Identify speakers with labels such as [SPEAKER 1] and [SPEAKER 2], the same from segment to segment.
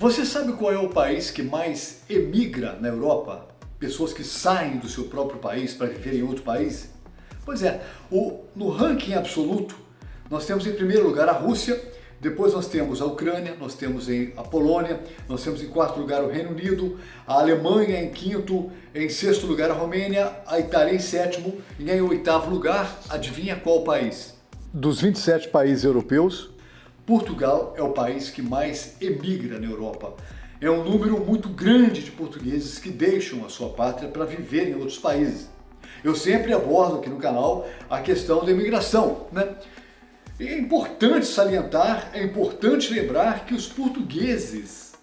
[SPEAKER 1] Você sabe qual é o país que mais emigra na Europa? Pessoas que saem do seu próprio país para viver em outro país? Pois é, no ranking absoluto, nós temos em primeiro lugar a Rússia, depois nós temos a Ucrânia, nós temos a Polônia, nós temos em quarto lugar o Reino Unido, a Alemanha em quinto, em sexto lugar a Romênia, a Itália em sétimo e em oitavo lugar, adivinha qual país? Dos 27 países europeus, Portugal é o país que mais emigra na Europa. É um número muito grande de portugueses que deixam a sua pátria para viver em outros países. Eu sempre abordo aqui no canal a questão da imigração, né? E é importante salientar, é importante lembrar que os portugueses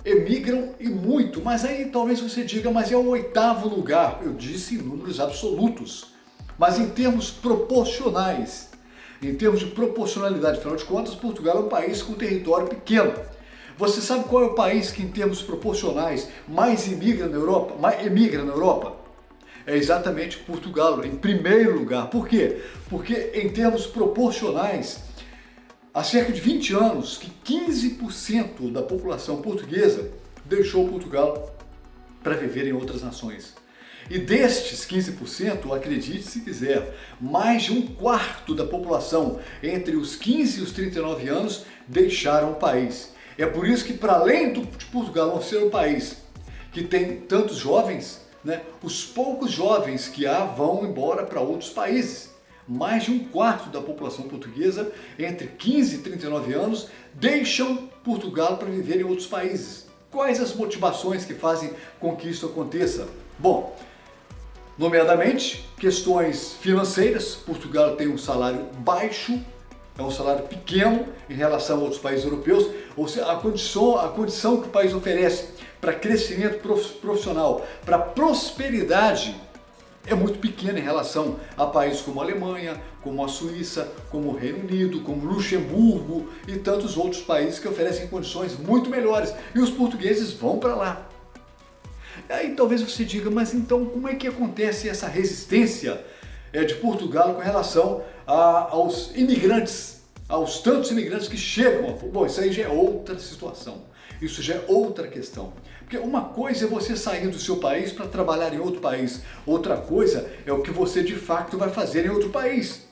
[SPEAKER 1] emigram e muito, mas aí talvez você diga, mas é o oitavo lugar. Eu disse em números absolutos, mas em termos proporcionais. Em termos de proporcionalidade, afinal de contas, Portugal é um país com território pequeno. Você sabe qual é o país que, em termos proporcionais, mais emigra na Europa? É exatamente Portugal, em primeiro lugar. Por quê? Porque, em termos proporcionais, há cerca de 20 anos, que 15% da população portuguesa deixou Portugal para viver em outras nações. E destes 15%, acredite se quiser, mais de um quarto da população entre os 15 e os 39 anos deixaram o país. É por isso que, para além de Portugal não ser um país que tem tantos jovens, né, os poucos jovens que há vão embora para outros países. Mais de um quarto da população portuguesa entre 15 e 39 anos deixam Portugal para viver em outros países. Quais as motivações que fazem com que isso aconteça? Bom, nomeadamente, questões financeiras. Portugal tem um salário baixo, é um salário pequeno em relação a outros países europeus, ou seja, a condição que o país oferece para crescimento profissional, para prosperidade, é muito pequena em relação a países como a Alemanha, como a Suíça, como o Reino Unido, como Luxemburgo e tantos outros países que oferecem condições muito melhores. E os portugueses vão para lá. Aí talvez você diga, mas então como é que acontece essa resistência de Portugal com relação aos imigrantes, aos tantos imigrantes que chegam? Bom, isso aí já é outra situação, isso já é outra questão. Porque uma coisa é você sair do seu país para trabalhar em outro país, outra coisa é o que você de fato vai fazer em outro país.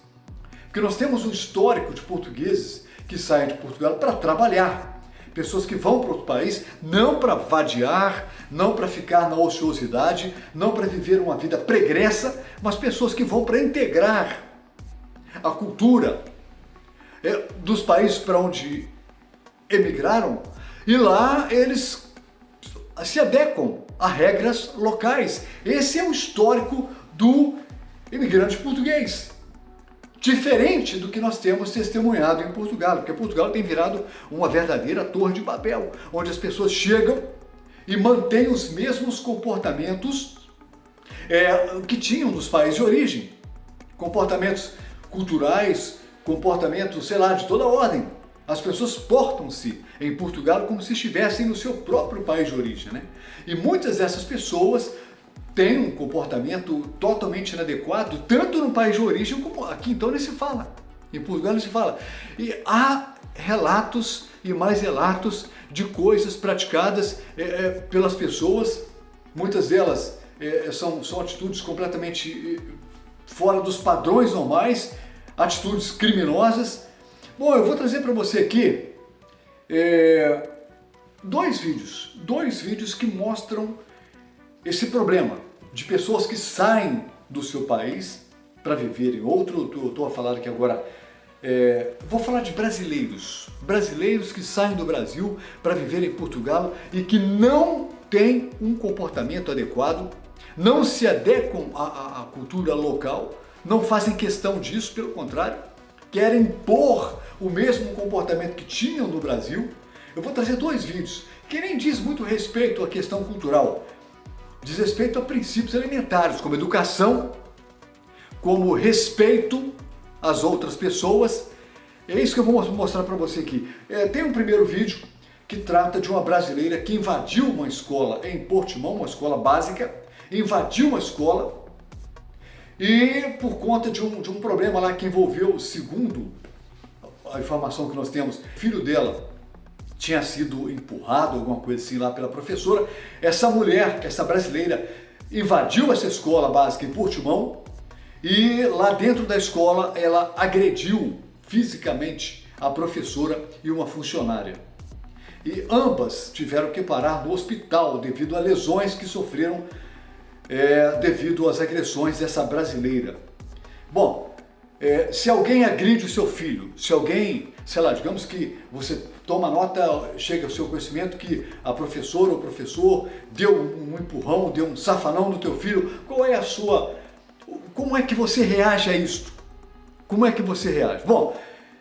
[SPEAKER 1] Porque nós temos um histórico de portugueses que saem de Portugal para trabalhar. Pessoas que vão para outro país não para vadiar, não para ficar na ociosidade, não para viver uma vida pregressa, mas pessoas que vão para integrar a cultura dos países para onde emigraram e lá eles se adequam a regras locais. Esse é o histórico do imigrante português. Diferente do que nós temos testemunhado em Portugal, porque Portugal tem virado uma verdadeira torre de Babel, onde as pessoas chegam e mantêm os mesmos comportamentos que tinham nos países de origem. Comportamentos culturais, comportamentos, sei lá, de toda ordem. As pessoas portam-se em Portugal como se estivessem no seu próprio país de origem, né? E muitas dessas pessoas têm um comportamento totalmente inadequado, tanto no país de origem como aqui, então nem se fala. Em Portugal não se fala. E há relatos e mais relatos de coisas praticadas pelas pessoas, muitas delas são atitudes completamente fora dos padrões normais, atitudes criminosas. Bom, eu vou trazer para você aqui dois vídeos que mostram esse problema de pessoas que saem do seu país para viver em outro. Eu estou a falar aqui agora, vou falar de brasileiros que saem do Brasil para viver em Portugal e que não têm um comportamento adequado, não se adequam à cultura local, não fazem questão disso, pelo contrário, querem impor o mesmo comportamento que tinham no Brasil. Eu vou trazer dois vídeos que nem diz muito respeito à questão cultural, diz respeito a princípios elementares, como educação, como respeito às outras pessoas. É isso que eu vou mostrar para você aqui. Tem um primeiro vídeo que trata de uma brasileira que invadiu uma escola em Portimão, uma escola básica, invadiu uma escola e por conta de um problema lá que envolveu, segundo a informação que nós temos, o filho dela tinha sido empurrado, alguma coisa assim lá pela professora. Essa mulher, essa brasileira, invadiu essa escola básica em Portimão e lá dentro da escola ela agrediu fisicamente a professora e uma funcionária. E ambas tiveram que parar no hospital devido a lesões que sofreram devido às agressões dessa brasileira. Bom, se alguém agride o seu filho, se alguém, sei lá, digamos que você toma nota, chega ao seu conhecimento que a professora ou o professor deu um empurrão, deu um safanão no teu filho, como é que você reage a isto? Como é que você reage? Bom,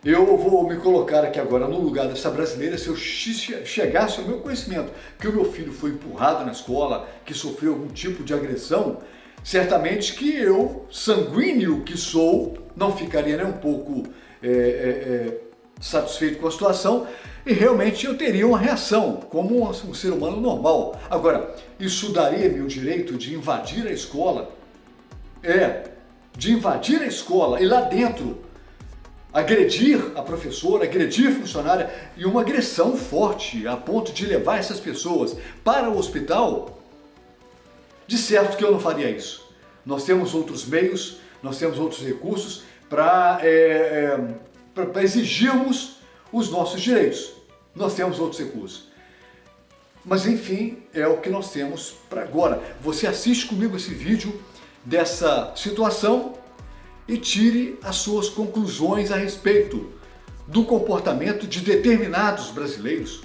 [SPEAKER 1] eu vou me colocar aqui agora no lugar dessa brasileira. Se eu chegasse ao meu conhecimento que o meu filho foi empurrado na escola, que sofreu algum tipo de agressão, certamente que eu, sanguíneo que sou, não ficaria nem um pouco satisfeito com a situação e realmente eu teria uma reação, como um ser humano normal. Agora, isso daria-me o direito de invadir a escola? De invadir a escola e lá dentro agredir a professora, agredir a funcionária e uma agressão forte a ponto de levar essas pessoas para o hospital? De certo que eu não faria isso. Nós temos outros meios, nós temos outros recursos para exigirmos os nossos direitos. Nós temos outros recursos. Mas enfim, é o que nós temos para agora. Você assiste comigo esse vídeo dessa situação e tire as suas conclusões a respeito do comportamento de determinados brasileiros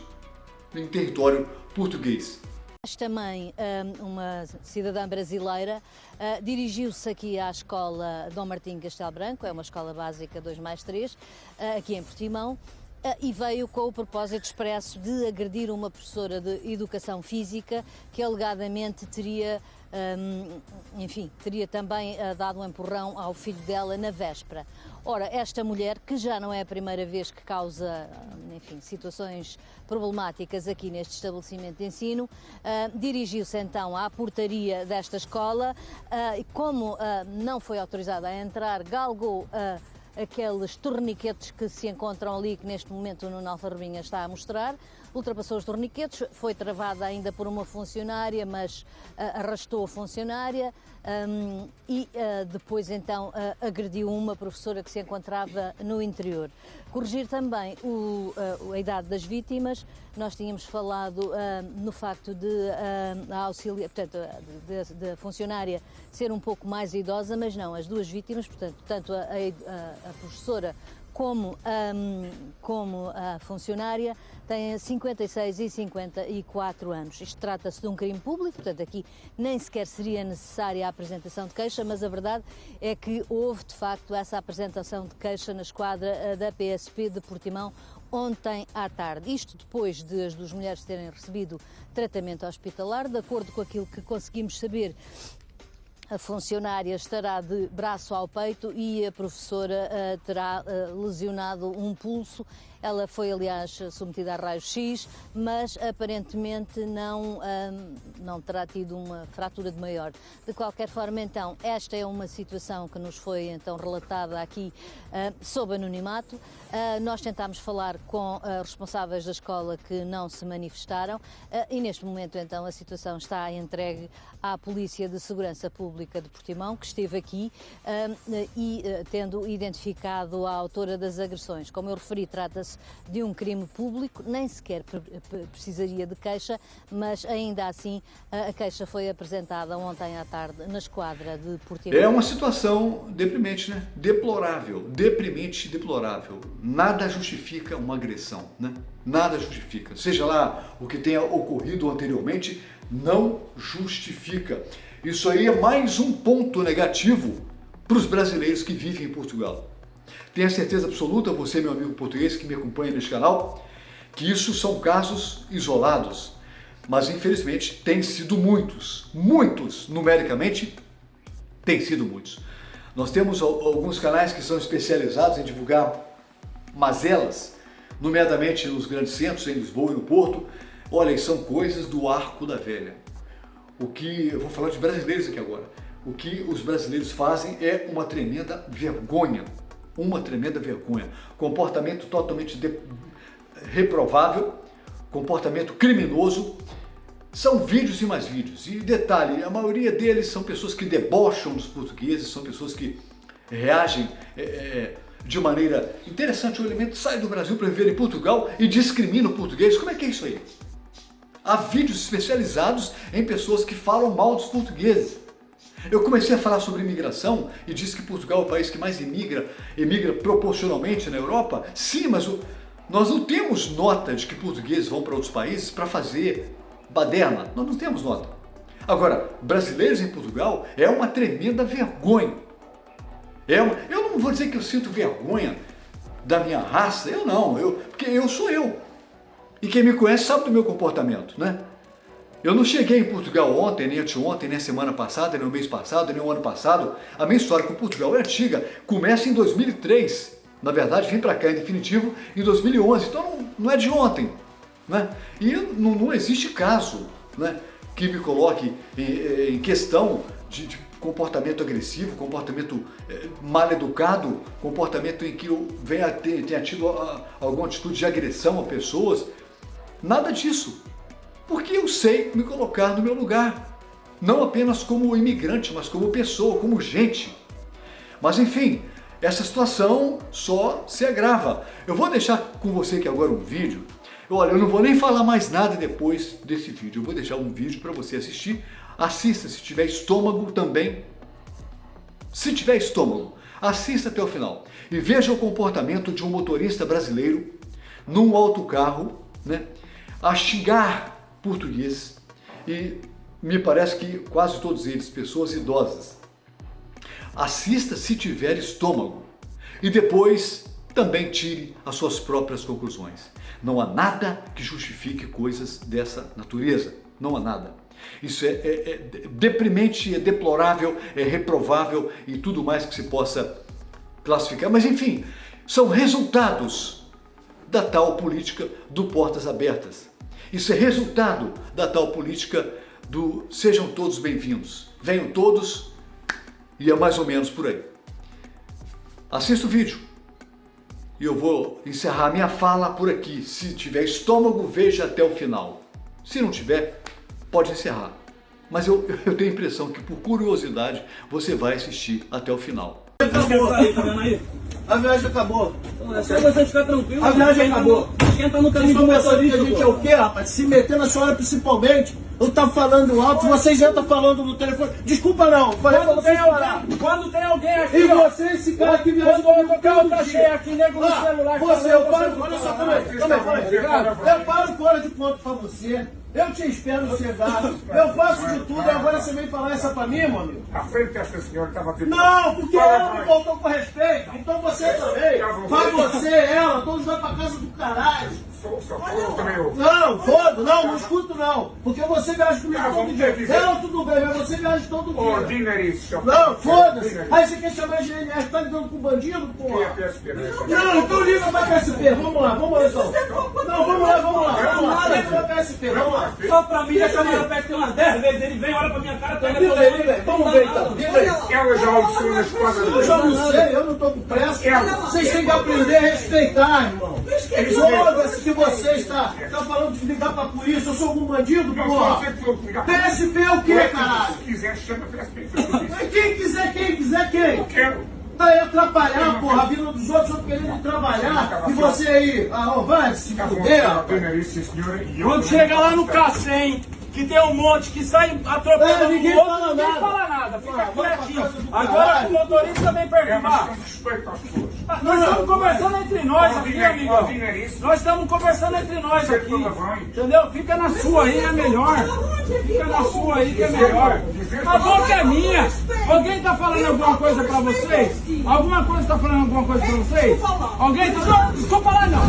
[SPEAKER 1] em território português.
[SPEAKER 2] Também uma cidadã brasileira dirigiu-se aqui à escola Dom Martinho Castelo Branco, é uma escola básica 2+3, aqui em Portimão, e veio com o propósito expresso de agredir uma professora de Educação Física que alegadamente teria também dado um empurrão ao filho dela na véspera. Ora, esta mulher, que já não é a primeira vez que causa, situações problemáticas aqui neste estabelecimento de ensino, dirigiu-se então à portaria desta escola e como não foi autorizada a entrar, galgou aqueles torniquetes que se encontram ali, que neste momento o Nuno Alfarrobinha está a mostrar, ultrapassou os torniquetes, foi travada ainda por uma funcionária, mas arrastou a funcionária e depois então agrediu uma professora que se encontrava no interior. Corrigir também a idade das vítimas. Nós tínhamos falado no facto de a funcionária ser um pouco mais idosa, mas não, as duas vítimas, portanto, tanto a professora como a funcionária têm 56 e 54 anos. Isto trata-se de um crime público, portanto aqui nem sequer seria necessária a apresentação de queixa, mas a verdade é que houve de facto essa apresentação de queixa na esquadra da PSP de Portimão ontem à tarde. Isto depois de as duas mulheres terem recebido tratamento hospitalar. De acordo com aquilo que conseguimos saber, a funcionária estará de braço ao peito e a professora terá lesionado um pulso. Ela foi, aliás, submetida a raio-x, mas aparentemente não terá tido uma fratura de maior. De qualquer forma, então, esta é uma situação que nos foi então relatada aqui sob anonimato. Nós tentámos falar com responsáveis da escola que não se manifestaram e neste momento, então, a situação está entregue à Polícia de Segurança Pública de Portimão, que esteve aqui e tendo identificado a autora das agressões. Como eu referi, trata-se de um crime público, nem sequer precisaria de queixa, mas ainda assim a queixa foi apresentada ontem à tarde na esquadra de Portimão.
[SPEAKER 1] É uma situação deprimente, né? Deplorável, deprimente e deplorável. Nada justifica uma agressão, né? Nada justifica. Seja lá o que tenha ocorrido anteriormente, não justifica. Isso aí é mais um ponto negativo para os brasileiros que vivem em Portugal. Tenha certeza absoluta, você, meu amigo português que me acompanha neste canal, que isso são casos isolados, mas infelizmente tem sido muitos, numericamente, tem sido muitos. Nós temos alguns canais que são especializados em divulgar mazelas, nomeadamente nos grandes centros, em Lisboa e no Porto. Olha, e são coisas do arco da velha. Eu vou falar de brasileiros aqui agora. O que os brasileiros fazem é uma tremenda vergonha. Uma tremenda vergonha. Comportamento totalmente reprovável, comportamento criminoso. São vídeos e mais vídeos. E detalhe, a maioria deles são pessoas que debocham dos portugueses, são pessoas que reagem de maneira interessante. O elemento sai do Brasil para viver em Portugal e discrimina o português. Como é que é isso aí? Há vídeos especializados em pessoas que falam mal dos portugueses. Eu comecei a falar sobre imigração e disse que Portugal é o país que mais emigra proporcionalmente na Europa. Sim, mas nós não temos nota de que portugueses vão para outros países para fazer baderna. Nós não temos nota. Agora, brasileiros em Portugal é uma tremenda vergonha. Eu não vou dizer que eu sinto vergonha da minha raça, eu não, porque eu sou eu. E quem me conhece sabe do meu comportamento, né? Eu não cheguei em Portugal ontem, nem anteontem, nem a semana passada, nem o mês passado, nem o ano passado. A minha história com Portugal é antiga, começa em 2003. Na verdade, vim para cá em definitivo em 2011, então não é de ontem, né? E não existe caso, né, que me coloque em questão de comportamento agressivo, comportamento mal educado, comportamento em que eu tenha tido alguma atitude de agressão a pessoas. Nada disso. Porque eu sei me colocar no meu lugar. Não apenas como imigrante, mas como pessoa, como gente. Mas enfim, essa situação só se agrava. Eu vou deixar com você aqui agora um vídeo. Olha, eu não vou nem falar mais nada depois desse vídeo. Eu vou deixar um vídeo para você assistir. Assista se tiver estômago também. Se tiver estômago, assista até o final. E veja o comportamento de um motorista brasileiro num autocarro, né, a xingar portugueses. E me parece que quase todos eles, pessoas idosas. Assista se tiver estômago. E depois também tire as suas próprias conclusões. Não há nada que justifique coisas dessa natureza. Não há nada. Isso é deprimente, é deplorável, é reprovável e tudo mais que se possa classificar. Mas enfim, são resultados da tal política do portas abertas. Isso é resultado da tal política do sejam todos bem-vindos, venham todos, e é mais ou menos por aí. Assista o vídeo e eu vou encerrar minha fala por aqui. Se tiver estômago, veja até o final. Se não tiver, pode encerrar. Mas eu tenho a impressão que, por curiosidade, você vai assistir até o final.
[SPEAKER 3] Acabou. A viagem acabou.
[SPEAKER 4] É só você ficar tranquilo.
[SPEAKER 3] A viagem acabou.
[SPEAKER 4] Quem tá no caminho
[SPEAKER 3] Vocês
[SPEAKER 4] do
[SPEAKER 3] estão pensando que a
[SPEAKER 4] motorista,
[SPEAKER 3] gente é o quê, rapaz? Se meter na senhora principalmente. Eu tá falando alto, vocês já estão falando no telefone. Desculpa não, falei pra vocês parar.
[SPEAKER 4] Quando tem alguém aqui,
[SPEAKER 3] E
[SPEAKER 4] ó,
[SPEAKER 3] você, esse cara que viaja
[SPEAKER 4] quando o carro
[SPEAKER 3] todo
[SPEAKER 4] tá
[SPEAKER 3] dia.
[SPEAKER 4] cheio aqui, nego no
[SPEAKER 3] Ah,
[SPEAKER 4] celular.
[SPEAKER 3] você, eu paro, olha só, calma aí.
[SPEAKER 4] Obrigado.
[SPEAKER 3] Eu paro fora de ponto pra você. Eu te espero chegar. Eu faço de tudo e agora você vem falar essa pra mim, meu amigo?
[SPEAKER 5] A frente que essa senhora estava aqui.
[SPEAKER 3] Não, porque ela não voltou com respeito. Então você também. Vai você, ela, todos vão pra casa do caralho.
[SPEAKER 5] Só falou também eu.
[SPEAKER 3] Não, foda, não escuto não. Porque você viaja comigo todo
[SPEAKER 5] vamos
[SPEAKER 3] dia.
[SPEAKER 5] dizer.
[SPEAKER 3] Ela tudo bem, mas você viaja todo
[SPEAKER 5] Ô,
[SPEAKER 3] dia.
[SPEAKER 5] dinheirista.
[SPEAKER 3] Não, foda-se. Aí você quer chamar de GNR, tá lidando com bandido,
[SPEAKER 5] Que é
[SPEAKER 3] porra?
[SPEAKER 5] PSP, né?
[SPEAKER 3] Não, então liga pra PSP. Vamos lá então. Não, vamos lá. Liga pra PSP, vamos lá.
[SPEAKER 4] Só pra mim, já chamaram a PSP umas 10 vezes. Ele vem, olha pra minha cara, pega
[SPEAKER 3] Liga aí. Vamos ver então. Liga aí.
[SPEAKER 5] Ela já almoçou na esquadra
[SPEAKER 3] Eu já não sei, eu não tô com pressa. Vocês têm que aprender a respeitar, irmão. Foda-se que você está falando de ligar pra polícia. Eu sou algum bandido, porra? PSP é o quê, caralho?
[SPEAKER 5] Se quiser, chama PSP.
[SPEAKER 3] Mas quem quiser quem?
[SPEAKER 5] Eu quero.
[SPEAKER 3] Tá aí atrapalhar, porra, a vida dos outros, eu querendo trabalhar. E você aí, vai se fuder, rapaz.
[SPEAKER 5] Dinheirista, senhora. E eu
[SPEAKER 4] Quando
[SPEAKER 5] também
[SPEAKER 4] chega lá
[SPEAKER 5] não
[SPEAKER 4] no
[SPEAKER 5] gosto
[SPEAKER 4] Cacém, que tem um monte que sai atropelando
[SPEAKER 3] Ninguém
[SPEAKER 4] o outro,
[SPEAKER 3] fala
[SPEAKER 4] ninguém
[SPEAKER 3] nada.
[SPEAKER 4] fala nada. Fica
[SPEAKER 3] Vai pra
[SPEAKER 4] quietinho.
[SPEAKER 3] casa do
[SPEAKER 4] Agora
[SPEAKER 3] caralho.
[SPEAKER 4] o motorista vem
[SPEAKER 5] É, mas
[SPEAKER 4] perguntar.
[SPEAKER 5] com respeito às pessoas.
[SPEAKER 4] Nós estamos conversando entre nós aqui, amigão.
[SPEAKER 5] Dinheirista.
[SPEAKER 4] Nós estamos conversando entre nós
[SPEAKER 5] Você
[SPEAKER 4] aqui.
[SPEAKER 5] toma banho.
[SPEAKER 4] Entendeu? Fica na sua aí, é melhor. Fica na sua aí que é melhor. A boca é minha. Alguém tá falando alguma coisa pra vocês? Alguma coisa tá falando alguma coisa pra vocês? Alguém tá... Não, desculpa lá não.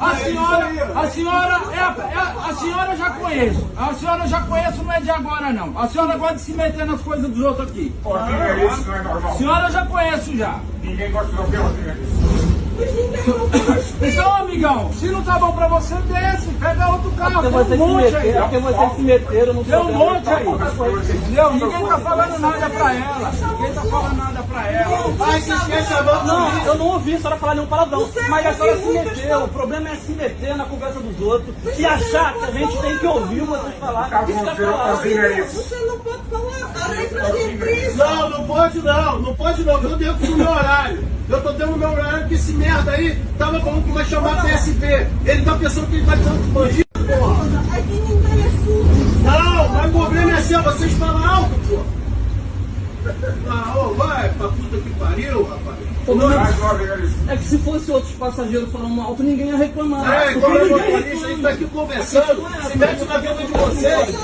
[SPEAKER 4] A senhora eu já conheço. A senhora eu já conheço, não é de agora não. A senhora gosta de se meter nas coisas dos outros aqui.
[SPEAKER 5] Ó, dinheirista não é
[SPEAKER 4] A
[SPEAKER 5] normal.
[SPEAKER 4] senhora eu já conheço já.
[SPEAKER 5] Ninguém gosta de ouvir o dinheirista.
[SPEAKER 4] Então, amigão, se não tá bom pra você, desce, pega outro carro, tem
[SPEAKER 6] Vocês
[SPEAKER 4] um
[SPEAKER 6] se
[SPEAKER 4] monte aí.
[SPEAKER 6] meteram, porque vocês se meteram no
[SPEAKER 4] Tem um
[SPEAKER 6] programa.
[SPEAKER 4] monte aí, entendeu? Ninguém tá falando nada pra ela. Ninguém tá falando nada pra pra ela.
[SPEAKER 3] Ai, você esquece a mão.
[SPEAKER 6] Não, eu não ouvi a senhora falar nenhum palavrão. Mas a senhora se meteu. O problema é se meter na conversa dos outros e achar que a gente tem que ouvir vocês falar. Isso que é falar.
[SPEAKER 7] Você não pode falar. A regra de isso.
[SPEAKER 3] Não, não pode não. Não pode não. Eu dentro do meu horário. Eu tô dentro do meu horário porque esse merda aí tava falando que vai chamar a PSP. Ele tá pensando que ele vai dando bandido, porra.
[SPEAKER 7] Aqui ninguém é surdo.
[SPEAKER 3] Não, mas o problema é seu. Vocês falam alto, porra. Ah, ô, vai pra puta que pariu, rapaz.
[SPEAKER 6] É que se fosse outros passageiros falando alto, ninguém ia reclamar.
[SPEAKER 3] É, como é motorista, a gente tá aqui conversando. Se mete na vida de vocês,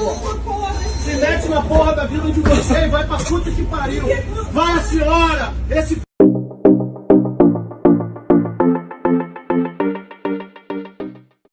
[SPEAKER 3] porra. Se mete na porra da vida de vocês, vai pra puta que pariu. Vai, senhora! Esse